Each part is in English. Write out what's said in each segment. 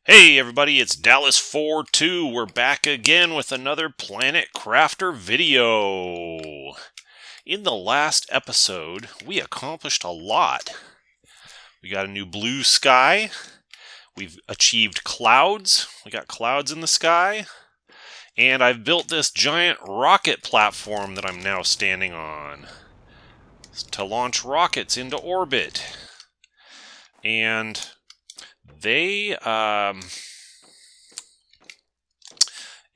Hey everybody, it's DallasFourTwo. We're back again with another Planet Crafter video. In the last episode, we accomplished a lot. We got a new blue sky. We've achieved clouds. We got clouds in the sky. And I've built this giant rocket platform that I'm now standing on to launch rockets into orbit. And it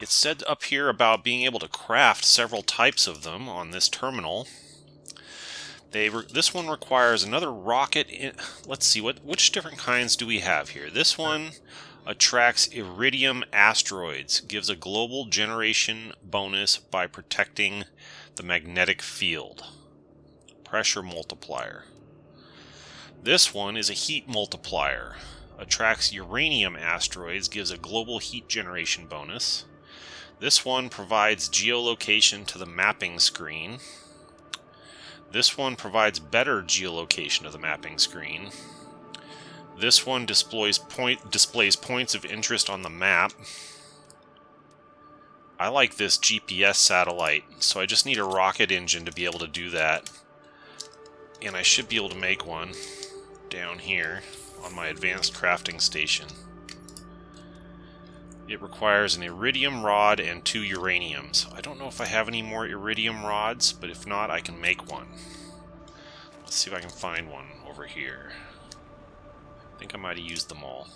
said up here about being able to craft several types of them on this terminal. This one requires another rocket. Let's see, which different kinds do we have here? This one attracts Iridium asteroids, gives a global generation bonus by protecting the magnetic field. Pressure multiplier. This one is a heat multiplier. Attracts uranium asteroids, gives a global heat generation bonus. This one provides geolocation to the mapping screen. This one provides better geolocation to the mapping screen. This one displays points of interest on the map. I like this GPS satellite, so I just need a rocket engine to be able to do that. And I should be able to make one down here on my advanced crafting station. It requires an iridium rod and 2 uraniums. I don't know if I have any more iridium rods, but if not, I can make one. Let's see if I can find one over here. I think I might have used them all.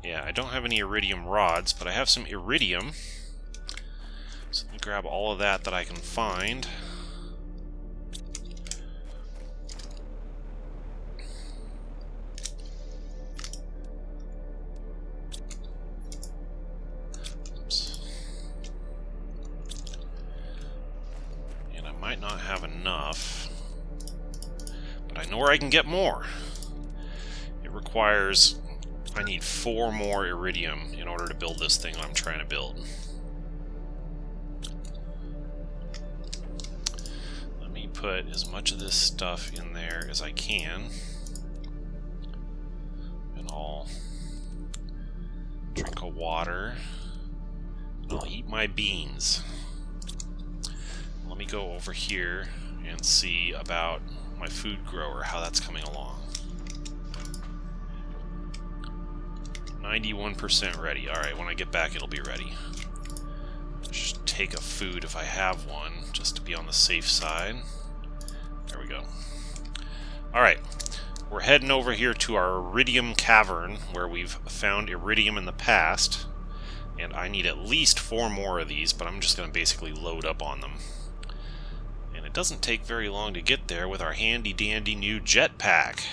Yeah, I don't have any iridium rods, but I have some iridium. So let me grab all of that I can find. Oops. And I might not have enough, but I know where I can get more. It requires... I need 4 more iridium in order to build this thing I'm trying to build. Put as much of this stuff in there as I can, and I'll drink a water, and I'll eat my beans. Let me go over here and see about my food grower, how that's coming along. 91% ready. Alright, when I get back it'll be ready. Just take a food if I have one, just to be on the safe side. There we go. Alright, we're heading over here to our Iridium Cavern, where we've found Iridium in the past. And I need at least 4 more of these, but I'm just going to basically load up on them. And it doesn't take very long to get there with our handy-dandy new jetpack.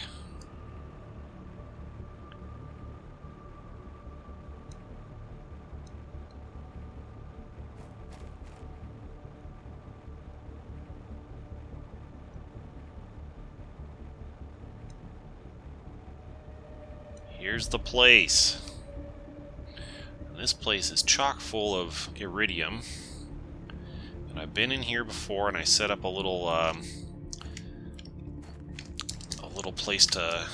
Here's the place. And this place is chock full of iridium. And I've been in here before, and I set up a little place to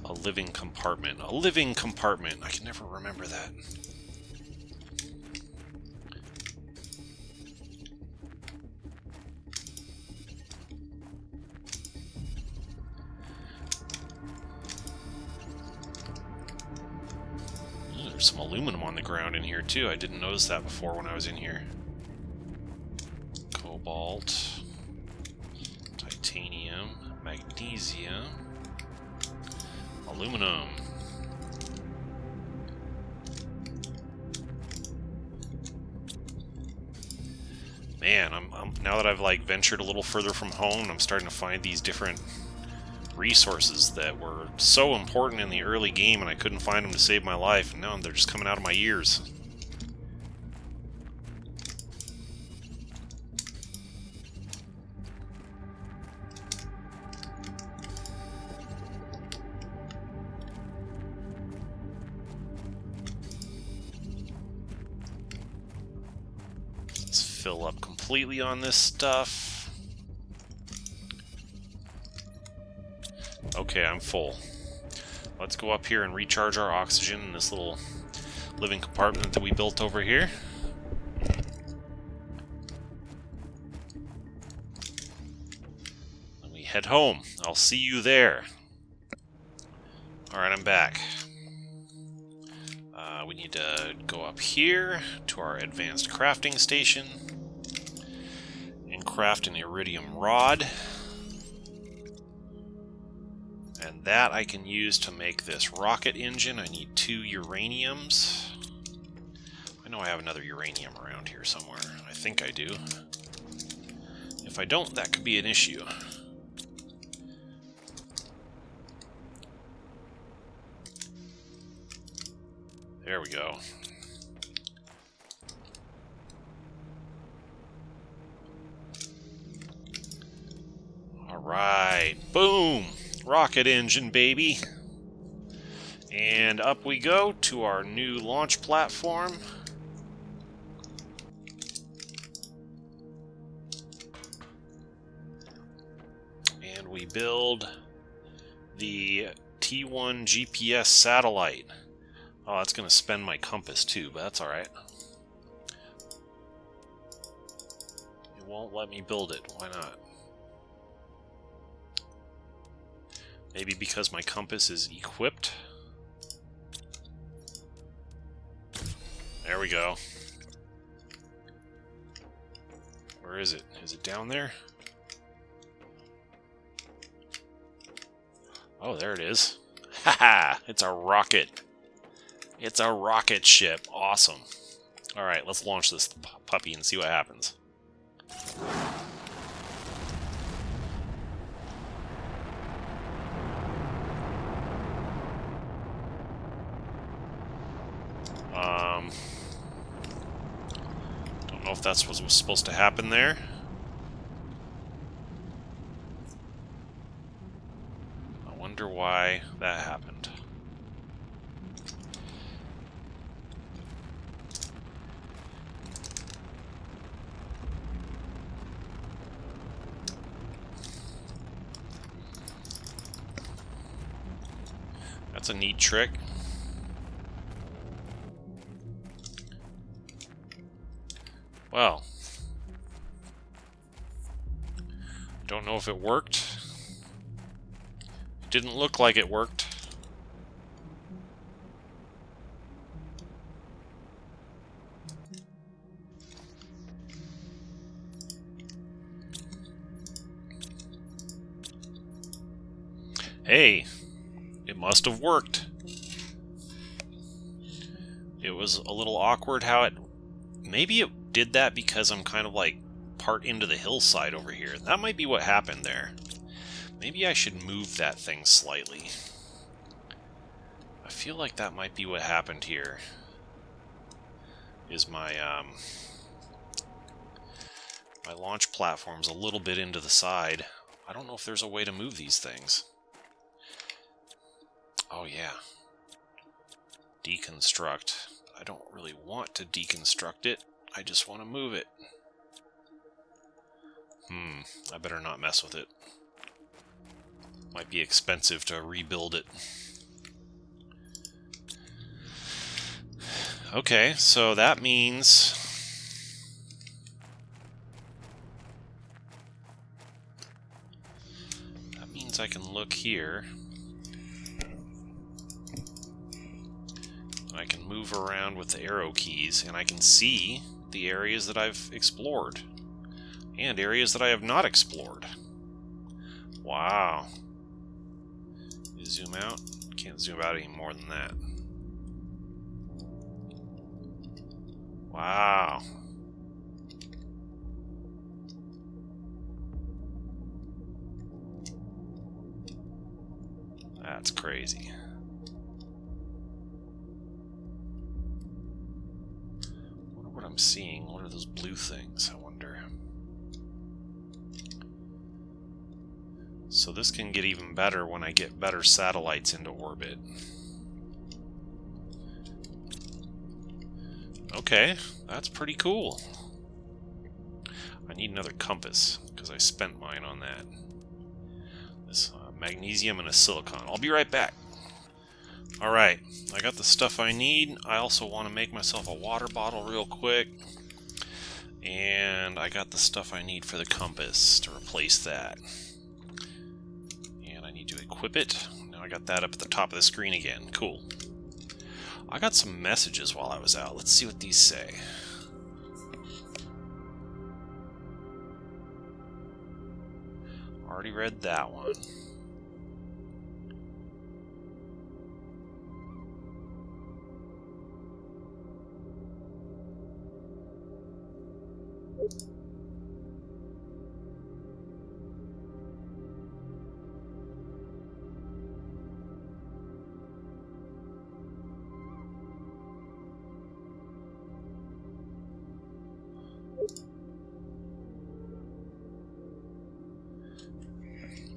a living compartment. A living compartment. I can never remember that. There's some aluminum on the ground in here too. I didn't notice that before when I was in here. Cobalt, titanium, magnesium, aluminum. Man, now that I've ventured a little further from home, I'm starting to find these different resources that were so important in the early game, and I couldn't find them to save my life, and now they're just coming out of my ears. Let's fill up completely on this stuff. Okay, I'm full. Let's go up here and recharge our oxygen in this little living compartment that we built over here. And we head home. I'll see you there. Alright, I'm back. We need to go up here to our advanced crafting station and craft an iridium rod. And that I can use to make this rocket engine. I need 2 uraniums. I know I have another uranium around here somewhere. I think I do. If I don't, that could be an issue. There we go. Alright, boom! Rocket engine, baby! And up we go to our new launch platform. And we build the T1 GPS satellite. Oh, that's going to spend my compass too, but that's alright. It won't let me build it. Why not? Maybe because my compass is equipped? There we go. Where is it? Is it down there? Oh, there it is. Haha! It's a rocket. It's a rocket ship. Awesome. Alright, let's launch this puppy and see what happens. Don't know if that's what was supposed to happen there. I wonder why that happened. That's a neat trick. Well, don't know if it worked. It didn't look like it worked. Hey, it must have worked. It was a little awkward how it... Maybe it did that because I'm kind of like part into the hillside over here. That might be what happened there. Maybe I should move that thing slightly. I feel like that might be what happened here. Is my my launch platform's a little bit into the side. I don't know if there's a way to move these things. Oh yeah. Deconstruct. I don't really want to deconstruct it. I just want to move it. I better not mess with it. Might be expensive to rebuild it. Okay, so that means... I can look here. I can move around with the arrow keys, and I can see the areas that I've explored. And areas that I have not explored. Wow. You zoom out? Can't zoom out any more than that. Wow. That's crazy. I wonder what I'm seeing. What are those blue things, I wonder? So this can get even better when I get better satellites into orbit. Okay, that's pretty cool. I need another compass, because I spent mine on that. This magnesium and a silicon. I'll be right back. Alright, I got the stuff I need. I also want to make myself a water bottle real quick. And I got the stuff I need for the compass to replace that. And I need to equip it. Now I got that up at the top of the screen again. Cool. I got some messages while I was out. Let's see what these say. Already read that one.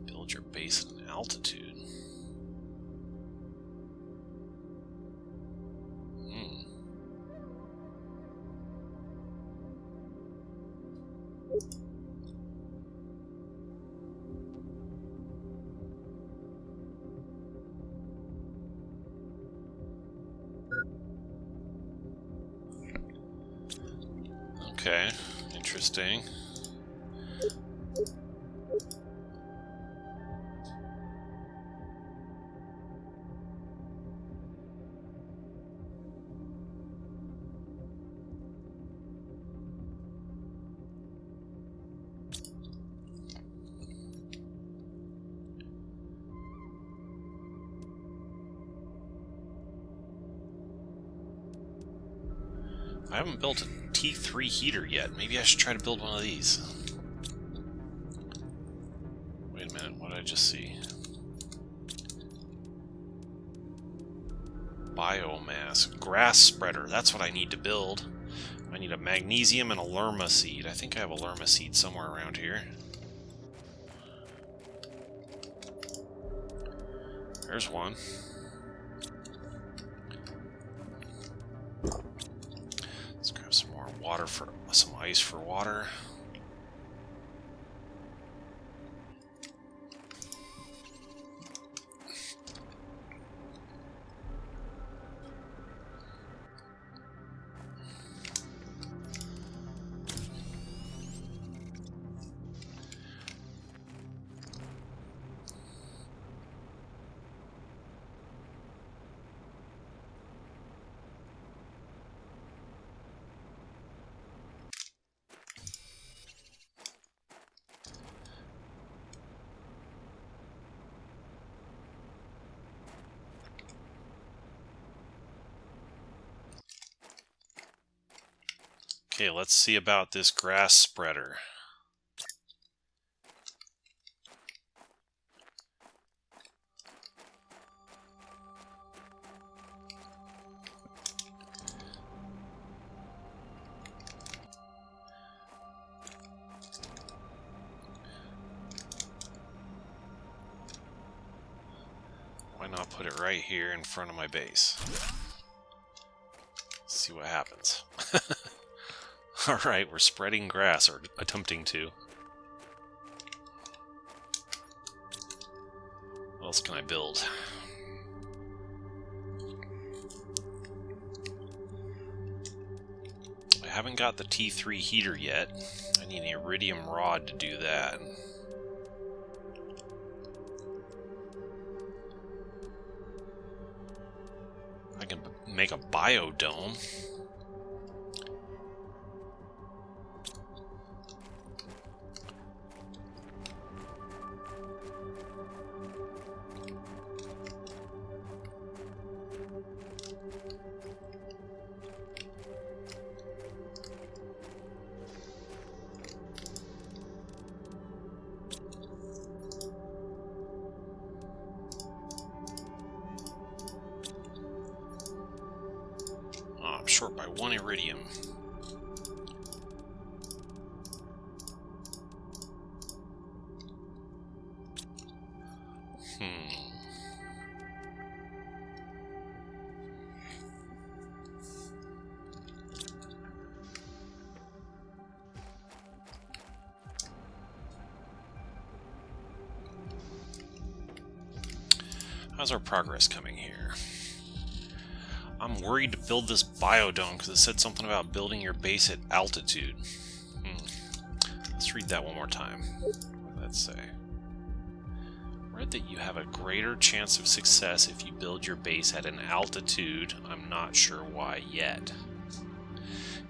Build your base at an altitude. Okay, interesting. I haven't built a T3 heater yet. Maybe I should try to build one of these. Wait a minute, what did I just see? Biomass. Grass spreader. That's what I need to build. I need a magnesium and a lerma seed. I think I have a lerma seed somewhere around here. There's one. Let's grab some more water for some ice for water. Okay, let's see about this grass spreader. Why not put it right here in front of my base? Let's see what happens. Alright, we're spreading grass, or attempting to. What else can I build? I haven't got the T3 heater yet. I need an iridium rod to do that. I can make a biodome. I'm short by 1 iridium. How's our progress coming here? I'm worried to build this biodome because it said something about building your base at altitude. Let's read that one more time. What did that say? Read that you have a greater chance of success if you build your base at an altitude. I'm not sure why yet.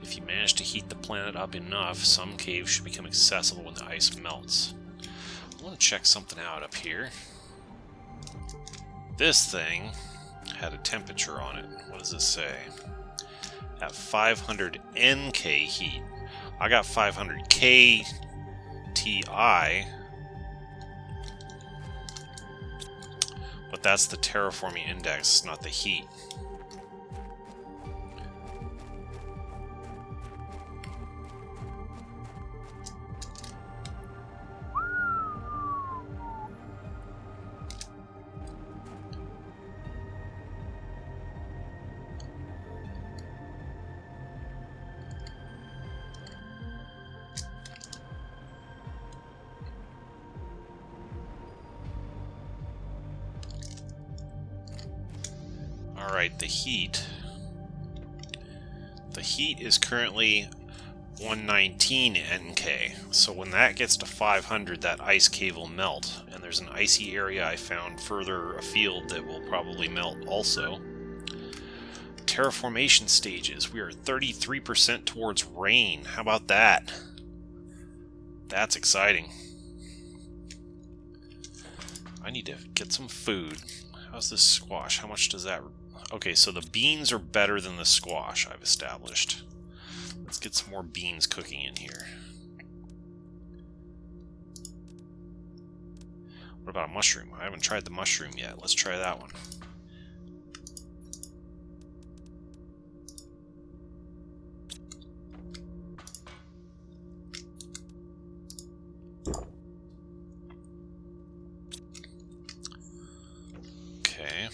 If you manage to heat the planet up enough, some caves should become accessible when the ice melts. I want to check something out up here. This thing had a temperature on it. What does this say? At 500 NK heat. I got 500 KTI. But that's the terraforming index, not the heat. Alright, the heat. The heat is currently 119 NK. So when that gets to 500, that ice cave will melt. And there's an icy area I found further afield that will probably melt also. Terraformation stages. We are 33% towards rain. How about that? That's exciting. I need to get some food. How's this squash? How much does that... Okay, so the beans are better than the squash, I've established. Let's get some more beans cooking in here. What about a mushroom? I haven't tried the mushroom yet. Let's try that one. Okay.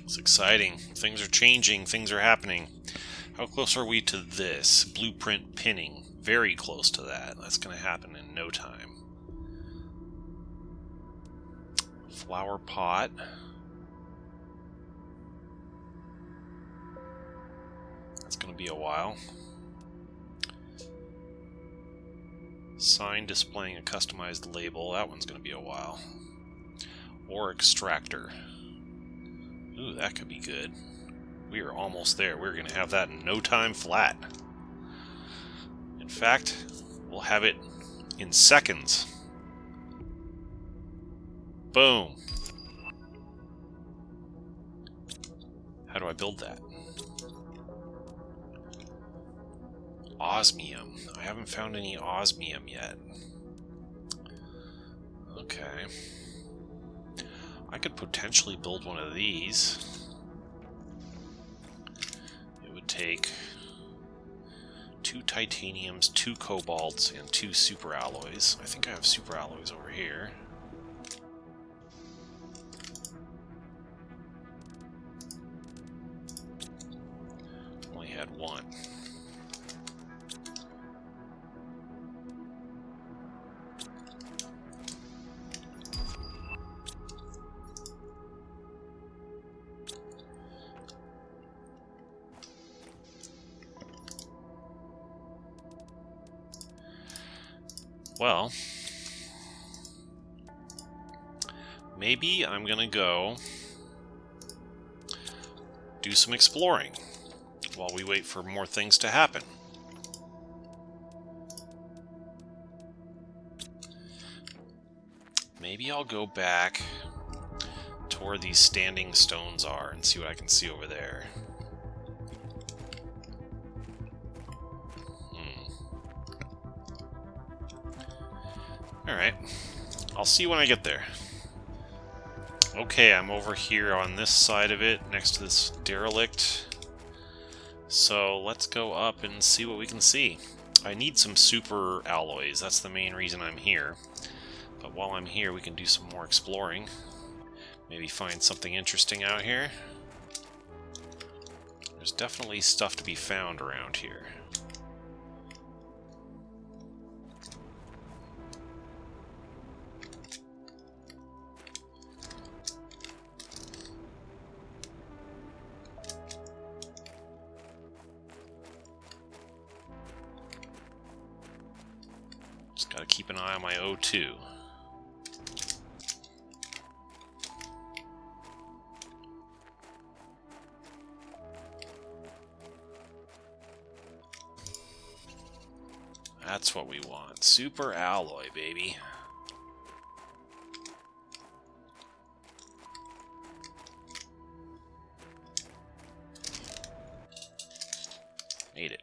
It's exciting. Things are changing. Things are happening. How close are we to this? Blueprint pinning. Very close to that. That's going to happen in no time. Flower pot. That's going to be a while. Sign displaying a customized label. That one's going to be a while. Or extractor. Ooh, that could be good. We are almost there. We're going to have that in no time flat. In fact, we'll have it in seconds. Boom. How do I build that? Osmium. I haven't found any osmium yet. Okay. I could potentially build one of these. It would take 2 titaniums, 2 cobalts, and 2 super alloys. I think I have super alloys over here. Only had 1. Well, maybe I'm gonna go do some exploring while we wait for more things to happen. Maybe I'll go back to where these standing stones are and see what I can see over there. Alright, I'll see when I get there. Okay, I'm over here on this side of it, next to this derelict. So let's go up and see what we can see. I need some super alloys, that's the main reason I'm here. But while I'm here, we can do some more exploring. Maybe find something interesting out here. There's definitely stuff to be found around here. Gotta keep an eye on my O2. That's what we want. Super alloy, baby. Made it.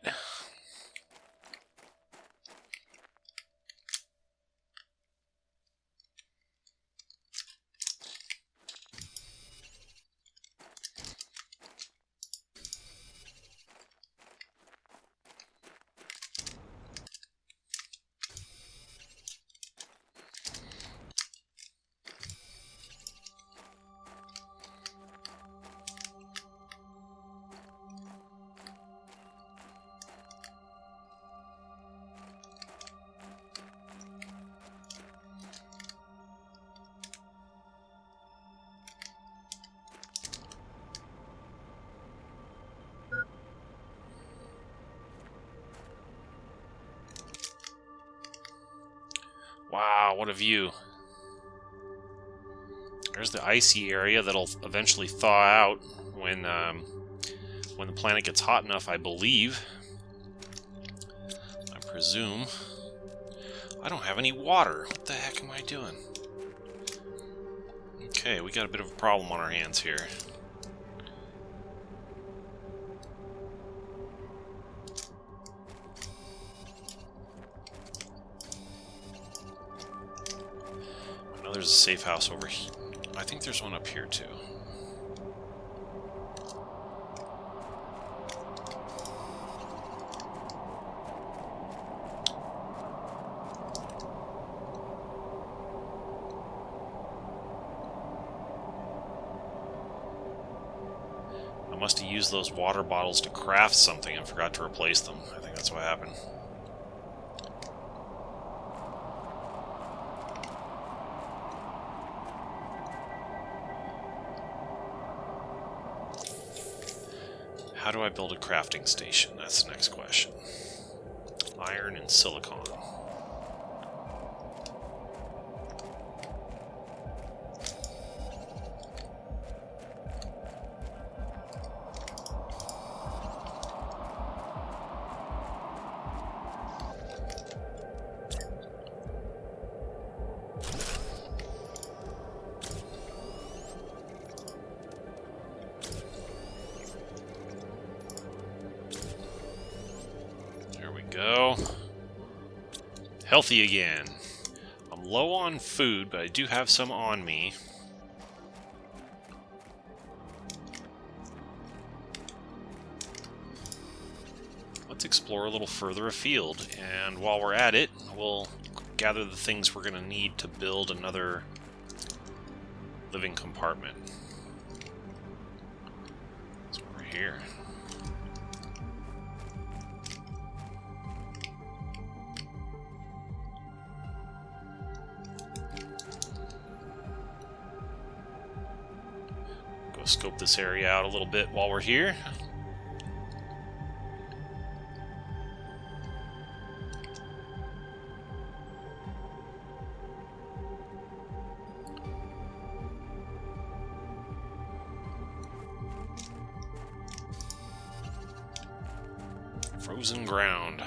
Wow, what a view. There's the icy area that'll eventually thaw out when the planet gets hot enough, I believe. I presume. I don't have any water. What the heck am I doing? Okay, we got a bit of a problem on our hands here. I know there's a safe house over here. I think there's one up here too. I must have used those water bottles to craft something and forgot to replace them. I think that's what happened. How do I build a crafting station? That's the next question. Iron and silicon. Go. Healthy again. I'm low on food, but I do have some on me. Let's explore a little further afield, and while we're at it, we'll gather the things we're going to need to build another living compartment. So we're here. Scope this area out a little bit while we're here. Frozen ground.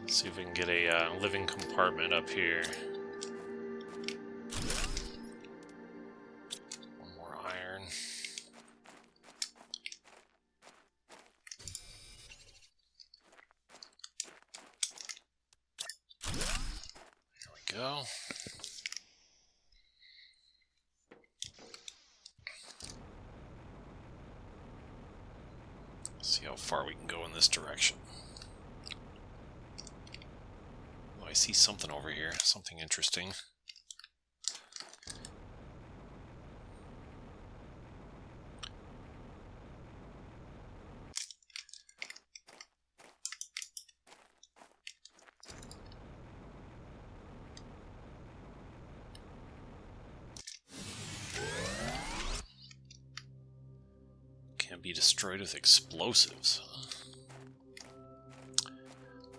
See if we can get a living compartment up here. One more iron. Here we go. See how far we can go in this direction. I see something over here, something interesting. Can be destroyed with explosives.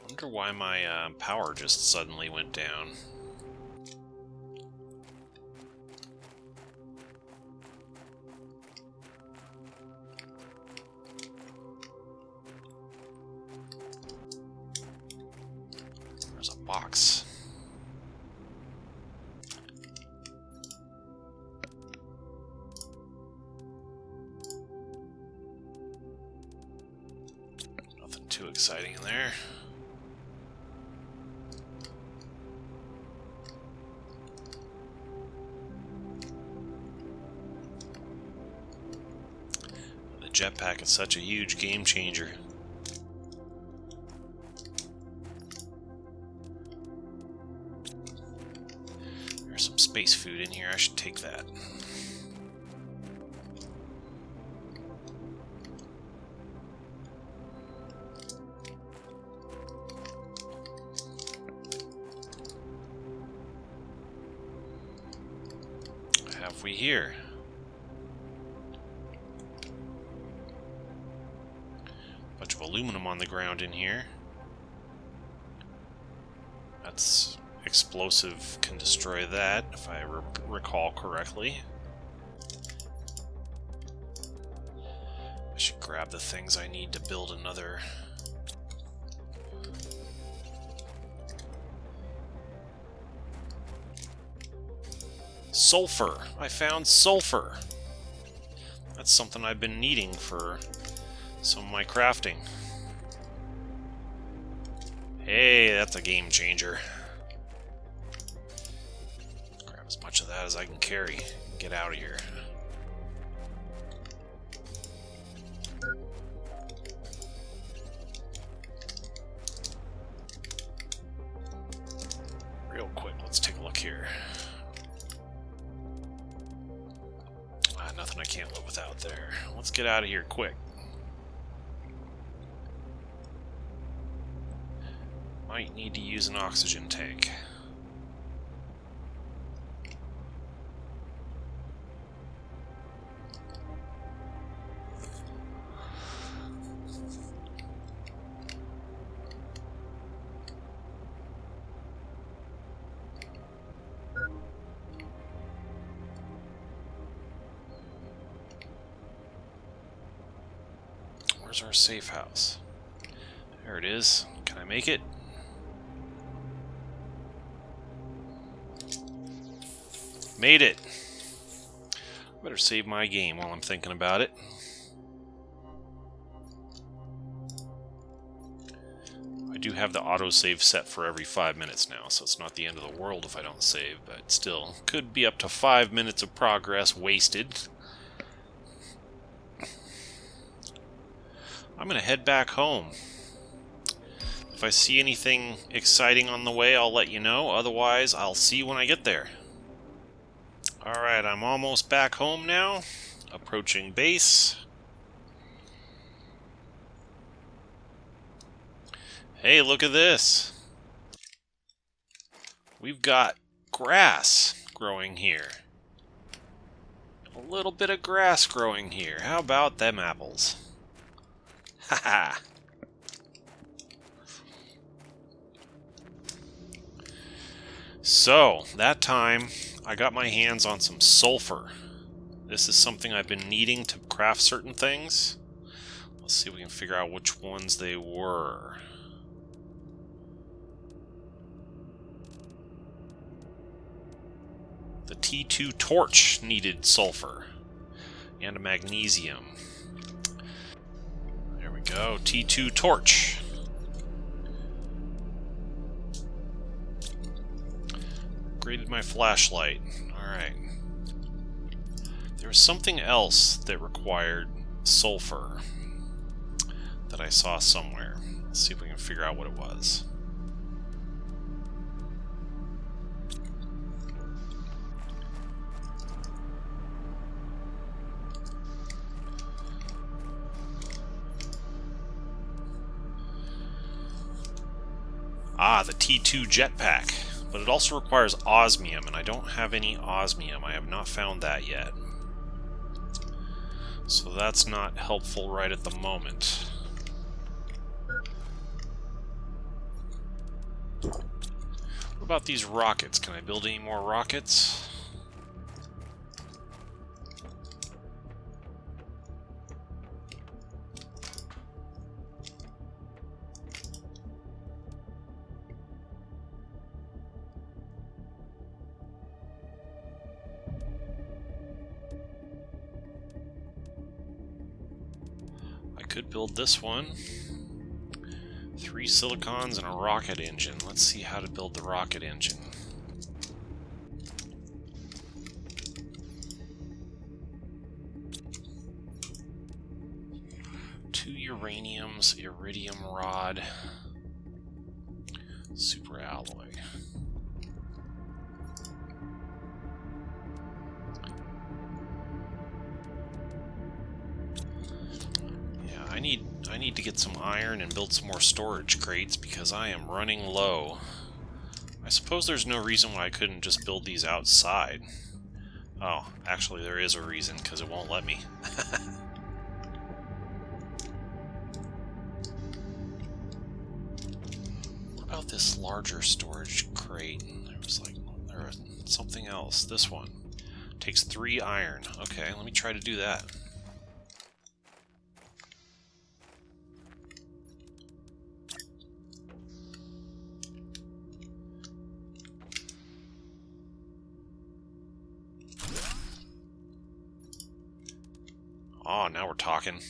Wonder why my power just suddenly went down. There's a box. Nothing too exciting in there. Jetpack is such a huge game changer. There's some space food in here. I should take that. What have we here? Bunch of aluminum on the ground in here. That's explosive, can destroy that, if I recall correctly. I should grab the things I need to build another. Sulfur! I found sulfur! That's something I've been needing for some of my crafting. Hey, that's a game changer. Grab as much of that as I can carry. Get out of here. Real quick, let's take a look here. Nothing I can't live without there. Let's get out of here quick. Might need to use an oxygen tank. Where's our safe house? There it is. Can I make it? Made it! Better save my game while I'm thinking about it. I do have the autosave set for every 5 minutes now, so it's not the end of the world if I don't save, but still, could be up to 5 minutes of progress wasted. I'm gonna head back home. If I see anything exciting on the way, I'll let you know. Otherwise, I'll see you when I get there. Alright, I'm almost back home now. Approaching base. Hey, look at this. We've got grass growing here. A little bit of grass growing here. How about them apples? Haha. So, that time, I got my hands on some sulfur. This is something I've been needing to craft certain things. Let's see if we can figure out which ones they were. The T2 torch needed sulfur. And a magnesium. There we go, T2 torch. Upgraded my flashlight. Alright. There was something else that required sulfur that I saw somewhere. Let's see if we can figure out what it was. Ah, the T2 jetpack. But it also requires osmium, and I don't have any osmium. I have not found that yet. So that's not helpful right at the moment. What about these rockets? Can I build any more rockets? Could build this one. 3 silicons and a rocket engine. Let's see how to build the rocket engine. Two uraniums, iridium rod, super alloy. I need to get some iron and build some more storage crates because I am running low. I suppose there's no reason why I couldn't just build these outside. Oh, actually there is a reason, because it won't let me. What about this larger storage crate? There was something else. This one takes 3 iron. Okay, let me try to do that. Oh, now we're talking.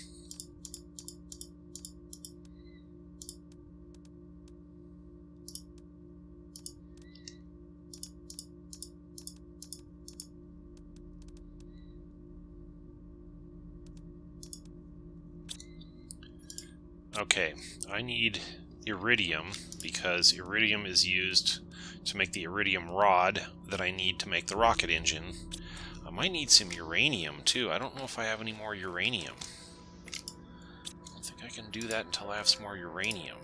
Okay, I need iridium because iridium is used to make the iridium rod that I need to make the rocket engine. I might need some uranium too. I don't know if I have any more uranium. I don't think I can do that until I have some more uranium.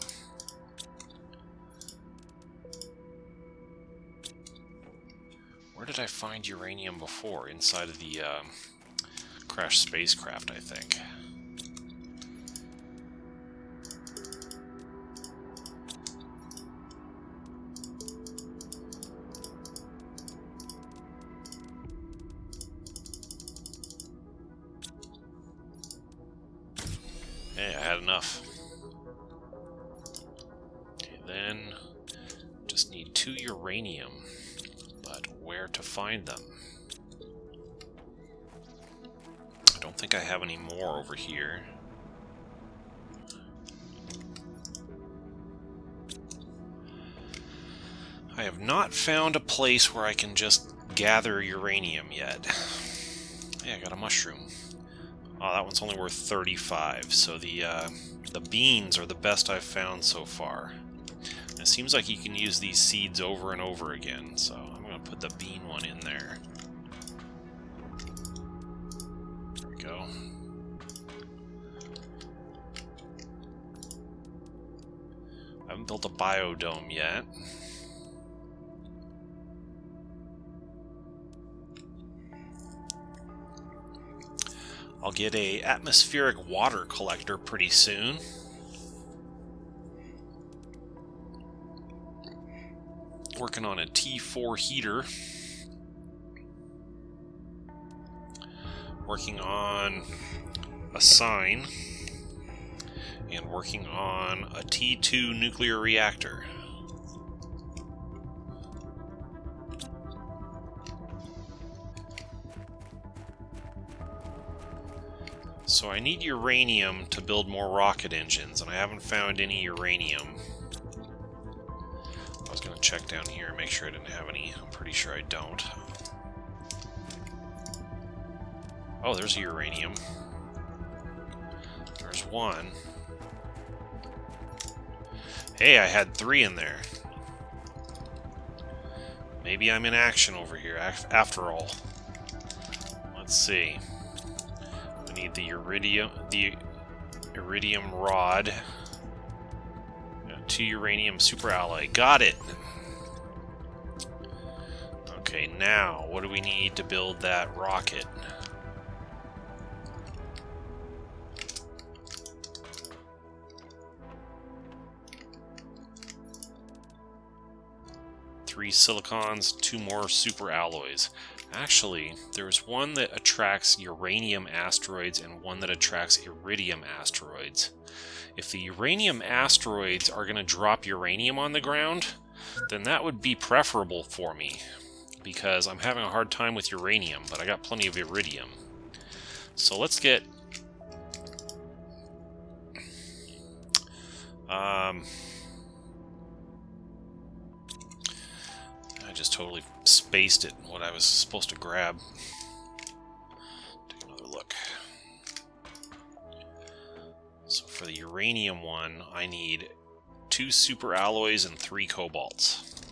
Where did I find uranium before? Inside of the crashed spacecraft, I think. Hey, I had enough. Okay, then just need 2 uranium, but where to find them? I don't think I have any more over here. I have not found a place where I can just gather uranium yet. Hey, I got a mushroom. Oh, that one's only worth 35, so the beans are the best I've found so far. And it seems like you can use these seeds over and over again, so I'm going to put the bean one in there. There we go. I haven't built a biodome yet. I'll get a atmospheric water collector pretty soon. Working on a T4 heater. Working on a sign. And working on a T2 nuclear reactor. So I need uranium to build more rocket engines, and I haven't found any uranium. I was going to check down here and make sure I didn't have any. I'm pretty sure I don't. Oh, there's a uranium. There's one. Hey, I had 3 in there. Maybe I'm in action over here after all. Let's see. Need the iridium rod. Yeah. Add 2 uranium superalloy. Got it! Okay, now, what do we need to build that rocket? Three silicons, 2 more superalloys. Actually, there's one that attracts uranium asteroids and one that attracts iridium asteroids. If the uranium asteroids are going to drop uranium on the ground, then that would be preferable for me, because I'm having a hard time with uranium, but I got plenty of iridium. So let's get... I just totally spaced it, what I was supposed to grab. Take another look. So for the uranium one, I need 2 superalloys and 3 cobalts.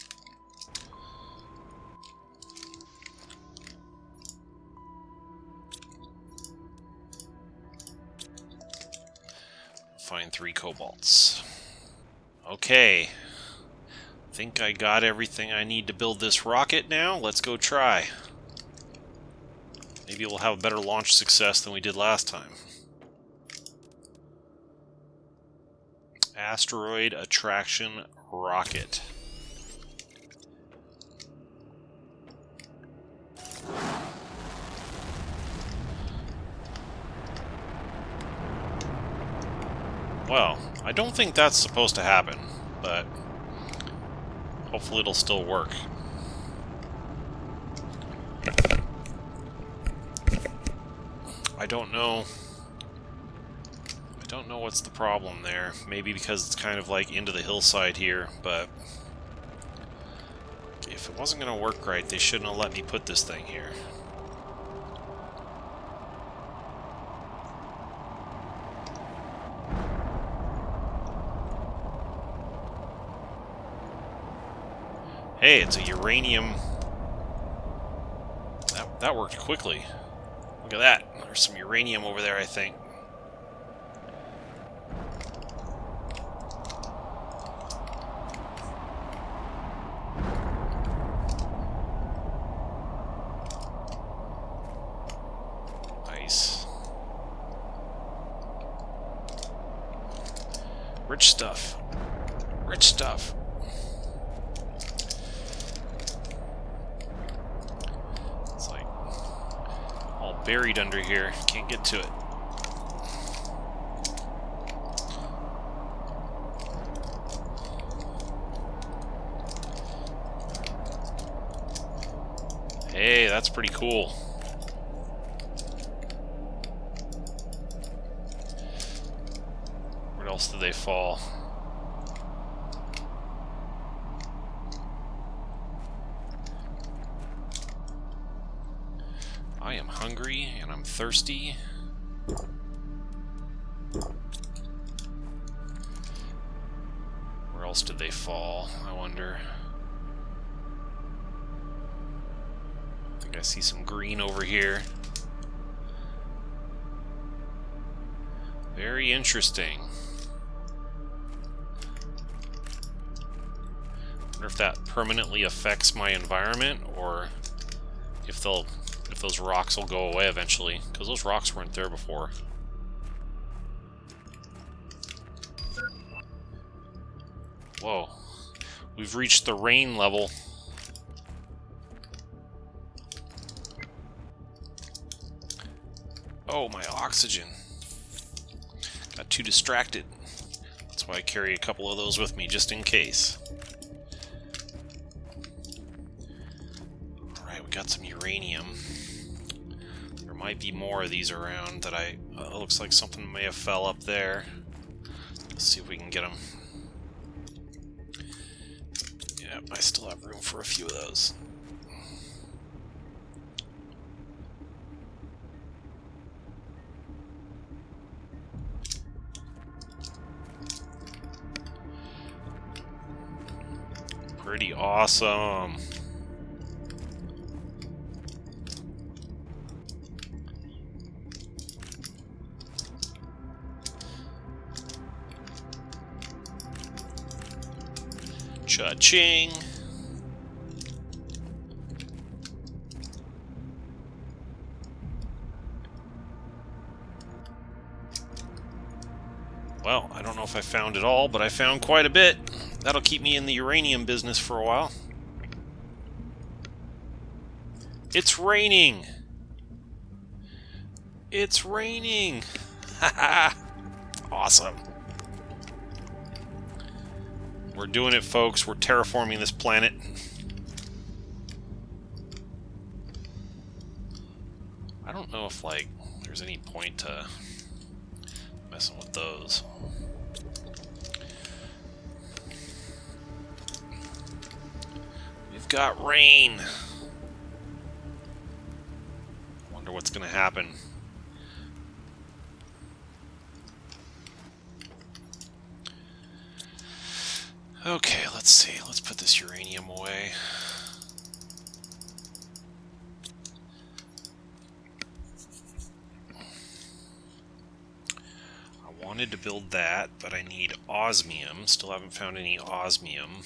Find 3 cobalts. Okay. Think I got everything I need to build this rocket now. Let's go try. Maybe we'll have a better launch success than we did last time. Asteroid attraction rocket. Well, I don't think that's supposed to happen, but hopefully it'll still work. I don't know what's the problem there. Maybe because it's kind of like into the hillside here, but if it wasn't going to work right, they shouldn't have let me put this thing here. Hey, it's a uranium. That worked quickly. Look at that. There's some uranium over there, I think. Nice. Rich stuff. Rich stuff. Buried under here. Can't get to it. Hey, that's pretty cool. Where else did they fall? I am hungry and I'm thirsty. Where else did they fall, I wonder? I think I see some green over here. Very interesting. Wonder if that permanently affects my environment, or if those rocks will go away eventually, because those rocks weren't there before. Whoa. We've reached the rain level. Oh, my oxygen. Got too distracted. That's why I carry a couple of those with me, just in case. Alright, we got some uranium. There might be more of these around that looks like something may have fell up there. Let's see if we can get them. Yeah, I still have room for a few of those. Pretty awesome. Cha-ching! Well, I don't know if I found it all, but I found quite a bit. That'll keep me in the uranium business for a while. It's raining! It's raining! Haha! Awesome. We're doing it, folks. We're terraforming this planet. I don't know if, like, there's any point to messing with those. We've got rain. Wonder what's gonna happen. Okay, let's see. Let's put this uranium away. I wanted to build that, but I need osmium. Still haven't found any osmium.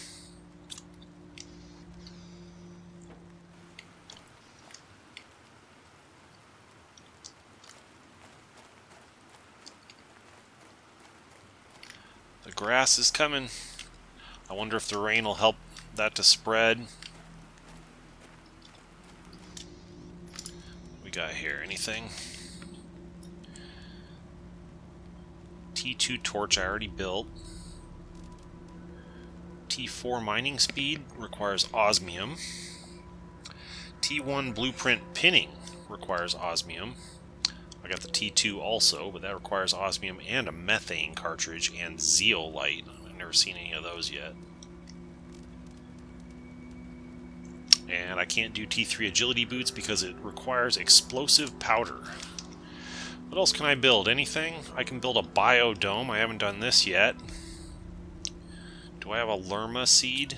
The grass is coming. I wonder if the rain will help that to spread. What we got here? Anything? T2 torch I already built. T4 mining speed requires osmium. T1 blueprint pinning requires osmium. I got the T2 also, but that requires osmium and a methane cartridge and zeolite. I've never seen any of those yet. And I can't do T3 agility boots because it requires explosive powder. What else can I build? Anything? I can build a biodome. I haven't done this yet. Do I have a Lerma seed?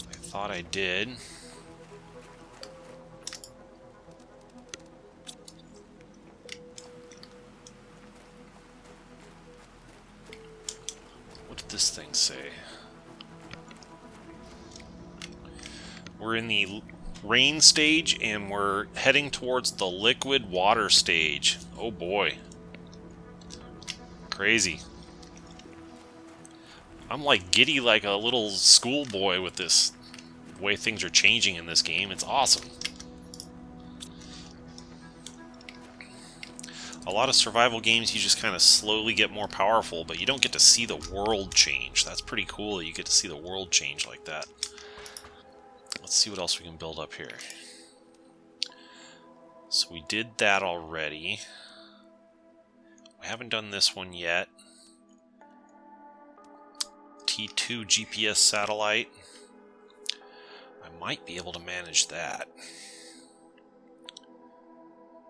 I thought I did. What did this thing say? We're in the rain stage and we're heading towards the liquid water stage. Oh boy. Crazy. I'm like giddy like a little schoolboy with this way things are changing in this game. It's awesome. A lot of survival games you just kind of slowly get more powerful, but you don't get to see the world change. That's pretty cool that you get to see the world change like that. Let's see what else we can build up here. So we did that already. We haven't done this one yet. T2 GPS satellite. I might be able to manage that.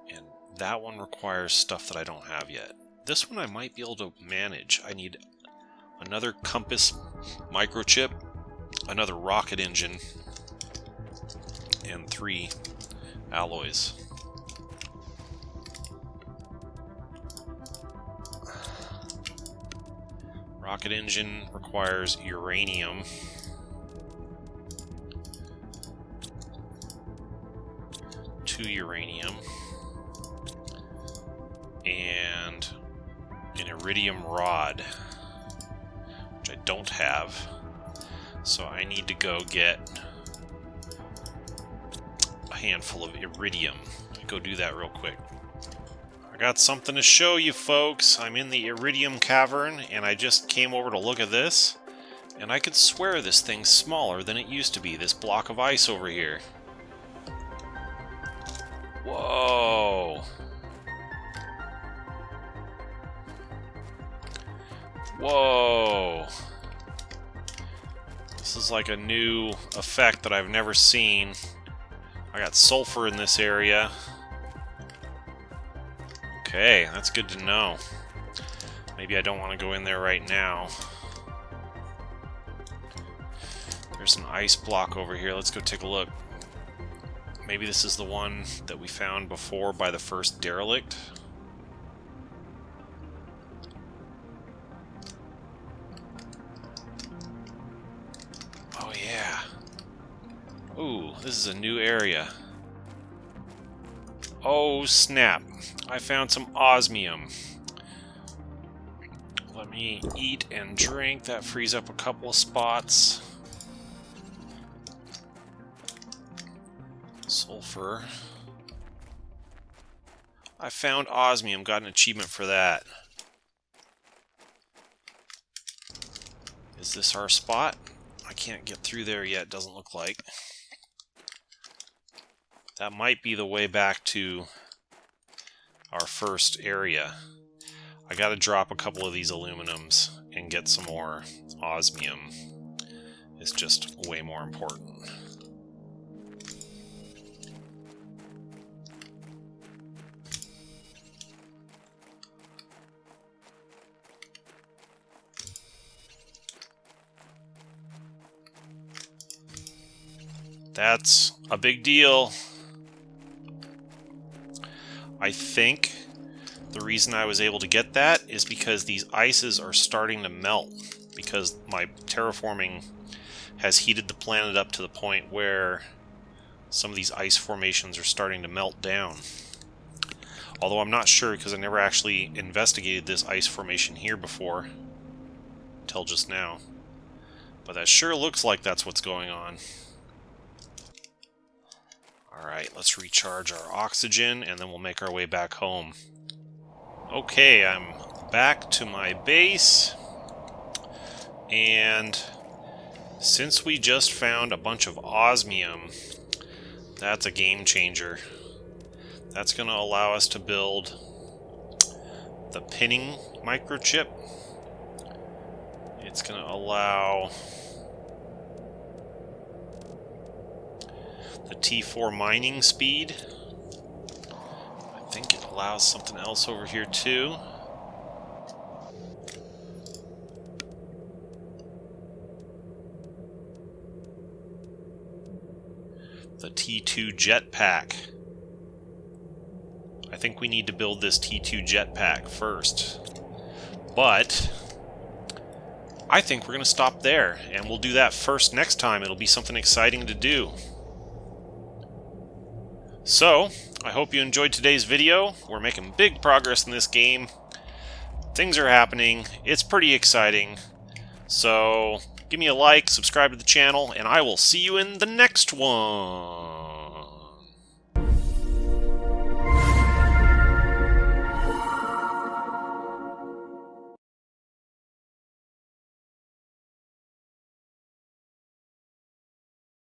And that one requires stuff that I don't have yet. This one I might be able to manage. I need another compass microchip, another rocket engine, and 3 alloys. Rocket engine requires uranium. Two uranium. And an iridium rod, which I don't have. So I need to go get a handful of iridium. Let me go do that real quick. I got something to show you folks. I'm in the Iridium Cavern and I just came over to look at this and I could swear this thing's smaller than it used to be, this block of ice over here. Whoa! Whoa! This is like a new effect that I've never seen. I got sulfur in this area. Okay, that's good to know. Maybe I don't want to go in there right now. There's an ice block over here. Let's go take a look. Maybe this is the one that we found before by the first derelict. This is a new area. Oh snap! I found some osmium. Let me eat and drink. That frees up a couple of spots. Sulfur. I found osmium. Got an achievement for that. Is this our spot? I can't get through there yet. Doesn't look like. That might be the way back to our first area. I gotta drop a couple of these aluminums and get some more osmium. It's just way more important. That's a big deal. I think the reason I was able to get that is because these ices are starting to melt, because my terraforming has heated the planet up to the point where some of these ice formations are starting to melt down. Although I'm not sure, because I never actually investigated this ice formation here before, until just now. But that sure looks like that's what's going on. Alright, let's recharge our oxygen, and then we'll make our way back home. Okay, I'm back to my base, and since we just found a bunch of osmium, that's a game changer. That's going to allow us to build the pinning microchip. It's going to allow the T4 mining speed. I think it allows something else over here too. The T2 jetpack. I think we need to build this T2 jetpack first. But I think we're going to stop there, and we'll do that first next time. It'll be something exciting to do. So, I hope you enjoyed today's video. We're making big progress in this game. Things are happening. It's pretty exciting. So, give me a like, subscribe to the channel, and I will see you in the next one.